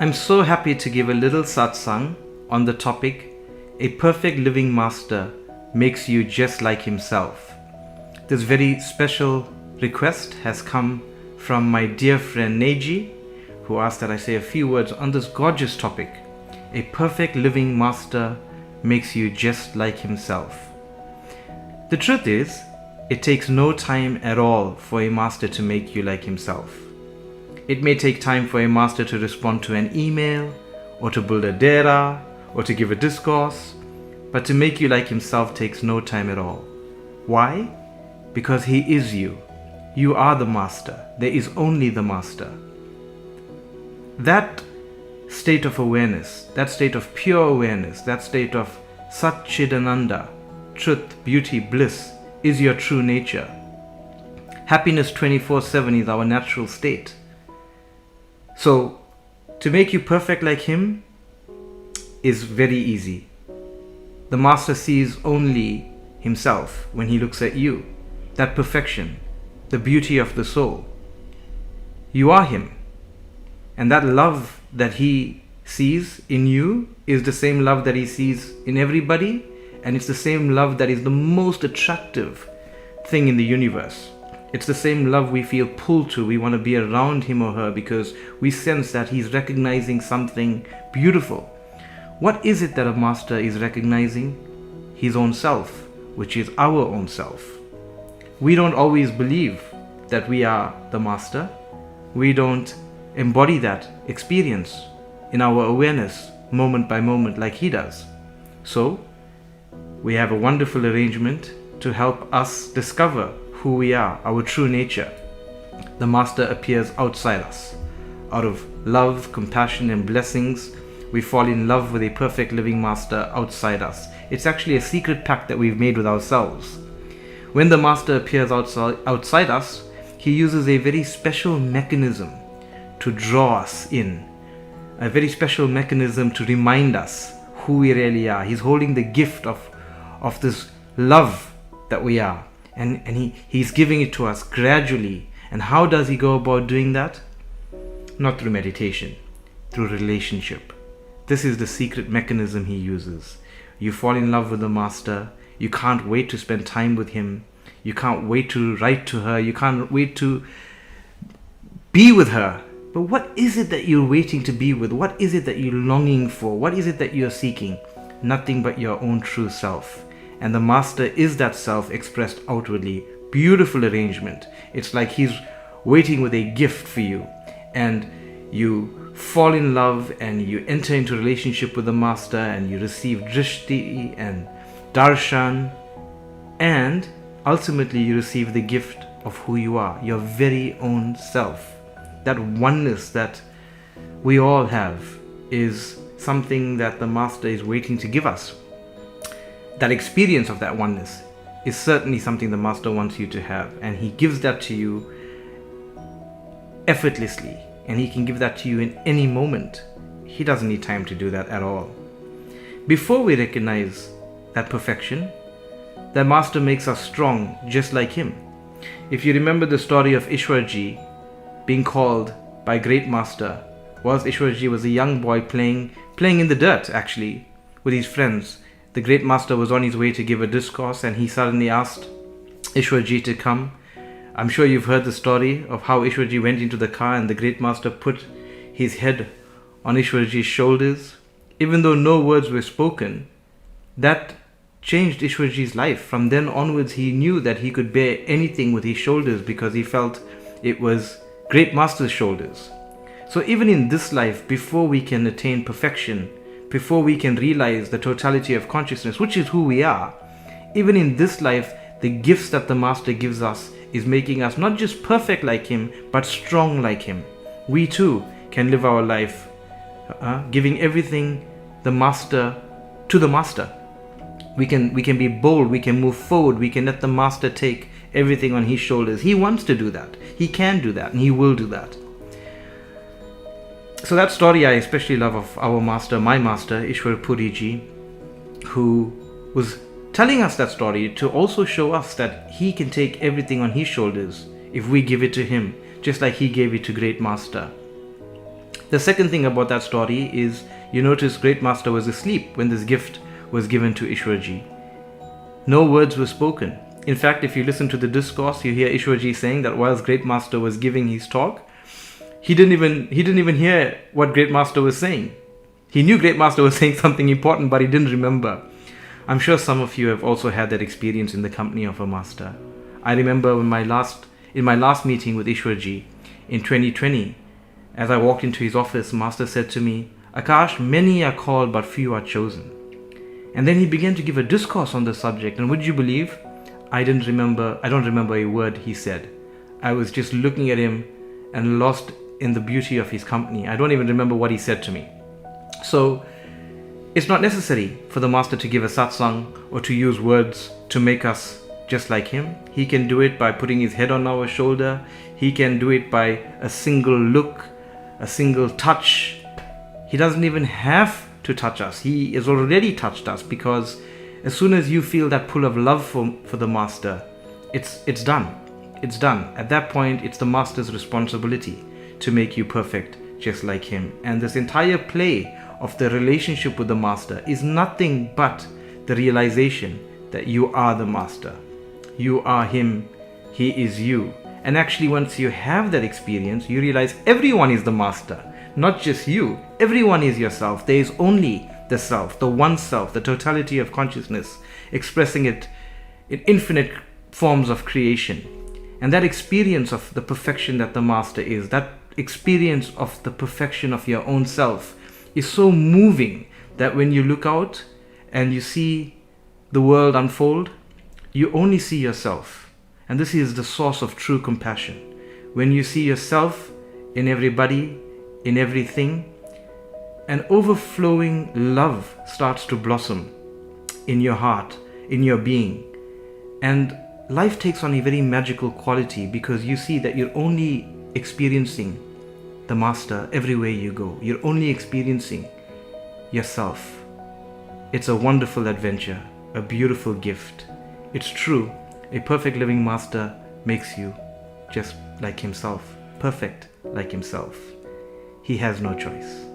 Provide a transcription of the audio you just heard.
I'm so happy to give a little satsang on the topic, A Perfect Living Master Makes You Just Like Himself. This very special request has come from my dear friend Neji, who asked that I say a few words on this gorgeous topic. A perfect living master makes you just like himself. The truth is, it takes no time at all for a master to make you like himself. It may take time for a master to respond to an email, or to build a dera, or to give a discourse, but to make you like himself takes no time at all. Why? Because he is you. You are the master. There is only the master. That state of awareness, that state of pure awareness, that state of Sat Chidananda, truth, beauty, bliss, is your true nature. Happiness 24/7 is our natural state. So, to make you perfect like him is very easy. The master sees only himself when he looks at you. That perfection, the beauty of the soul. You are him. And that love that he sees in you is the same love that he sees in everybody, and it's the same love that is the most attractive thing in the universe. It's the same love we feel pulled to. We want to be around him or her because we sense that he's recognizing something beautiful. What is it that a master is recognizing? His own self, which is our own self. We don't always believe that we are the master. We don't embody that experience in our awareness moment by moment like he does. So, we have a wonderful arrangement to help us discover who we are, our true nature. The master appears outside us. Out of love, compassion, and blessings, we fall in love with a perfect living master outside us. It's actually a secret pact that we've made with ourselves. When the master appears outside us, he uses a very special mechanism to draw us in. A very special mechanism to remind us who we really are. He's holding the gift of this love that we are. And he's giving it to us gradually. And how does he go about doing that? Not through meditation, through relationship. This is the secret mechanism he uses. You fall in love with the master. You can't wait to spend time with him. You can't wait to write to her. You can't wait to be with her. But what is it that you're waiting to be with? What is it that you're longing for? What is it that you're seeking? Nothing but your own true self. And the master is that self expressed outwardly. Beautiful arrangement. It's like he's waiting with a gift for you. And you fall in love and you enter into relationship with the master and you receive drishti and darshan. And ultimately you receive the gift of who you are, your very own self. That oneness that we all have is something that the master is waiting to give us. That experience of that oneness is certainly something the master wants you to have, and he gives that to you effortlessly, and he can give that to you in any moment. He doesn't need time to do that at all. Before we recognize that perfection, the master makes us strong just like him. If you remember the story of Ishwarji being called by great master, whilst Ishwarji was a young boy playing in the dirt actually with his friends, the great master was on his way to give a discourse and he suddenly asked Ishwarji to come. I'm sure you've heard the story of how Ishwarji went into the car and the great master put his head on Ishwarji's shoulders. Even though no words were spoken, that changed Ishwarji's life. From then onwards, he knew that he could bear anything with his shoulders because he felt it was great master's shoulders. So even in this life, before we can attain perfection, before we can realize the totality of consciousness, which is who we are, even in this life, the gifts that the master gives us is making us not just perfect like him, but strong like him. We too can live our life giving everything the master to the master. We can be bold, we can move forward, we can let the master take everything on his shoulders. He wants to do that. He can do that, and he will do that. So that story I especially love of our master, my master, Ishwar Puriji, who was telling us that story to also show us that he can take everything on his shoulders if we give it to him, just like he gave it to great master. The second thing about that story is you notice Great Master was asleep when this gift was given to Ishwarji. No words were spoken. In fact, if you listen to the discourse, you hear Ishwarji saying that whilst Great Master was giving his talk, he didn't even hear what Great Master was saying. He knew Great Master was saying something important, but he didn't remember. I'm sure some of you have also had that experience in the company of a master. I remember in my last meeting with Ishwarji in 2020, as I walked into his office, Master said to me, "Akash, many are called but few are chosen." And then he began to give a discourse on the subject, and would you believe, I don't remember a word he said. I was just looking at him and lost in the beauty of his company. I don't even remember what he said to me. So it's not necessary for the Master to give a satsang or to use words to make us just like him. He can do it by putting his head on our shoulder. He can do it by a single look, a single touch. He doesn't even have to touch us. He has already touched us, because as soon as you feel that pull of love for the Master, it's done. It's done. At that point, it's the Master's responsibility to make you perfect just like him. And this entire play of the relationship with the Master is nothing but the realization that you are the Master. You are him. He is you. And actually, once you have that experience, you realize everyone is the Master, not just you. Everyone is yourself. There is only the self, the one self, the totality of consciousness, expressing it in infinite forms of creation. And that experience of the perfection that the Master is, that experience of the perfection of your own self, is so moving that when you look out and you see the world unfold, you only see yourself. And this is the source of true compassion. When you see yourself in everybody, in everything, an overflowing love starts to blossom in your heart, in your being. And life takes on a very magical quality, because you see that you're only experiencing the Master everywhere you go. You're only experiencing yourself. It's a wonderful adventure, a beautiful gift. It's true, a perfect living Master makes you just like himself, perfect like himself. He has no choice.